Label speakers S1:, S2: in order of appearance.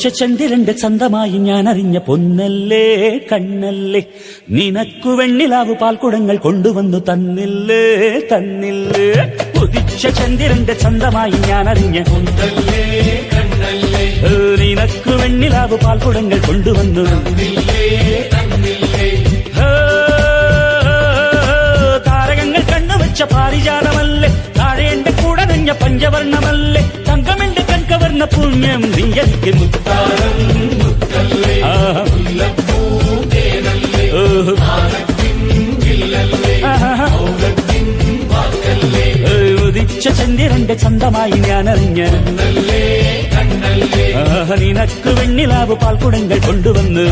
S1: ഉദിച്ച ചന്ദ്രന്റെ ചന്തമായി ഞാൻ അറിഞ്ഞ പൊന്നല്ലേ കണ്ണല്ലേ, നിനക്കു വെണ്ണിലാവു പാൽക്കുടങ്ങൾ കൊണ്ടുവന്നു തന്നില്ലേ തന്നില്ലേ. ഉദിച്ച ചന്ദ്രന്റെ ചന്തമായി ഞാൻ അറിഞ്ഞ പൊന്നല്ലേ കണ്ണല്ലേ, നിനക്കു വെണ്ണിലാവു പാൽക്കുടങ്ങൾ കൊണ്ടുവന്നു തന്നില്ലേ തന്നില്ലേ. താരകങ്ങൾ കണ്ണുവച്ച പാരിജാതമല്ലേ, താഴെ എന്റെ കൂടെ നഞ്ഞ പഞ്ചവർണ്ണമല്ലേ, തങ്കമെന്റെ കൺകവർണ്ണ പുണ്യം നീ എനിക്ക് മുത്താരം മുത്തല്ലേ, ഉദിച്ച ചന്ദ്രന്റെ ചന്തമായി ഞാൻ അറിഞ്ഞ നിനക്ക് വെണ്ണിലാവ് പാൽക്കുടങ്ങൾ കൊണ്ടുവന്ന്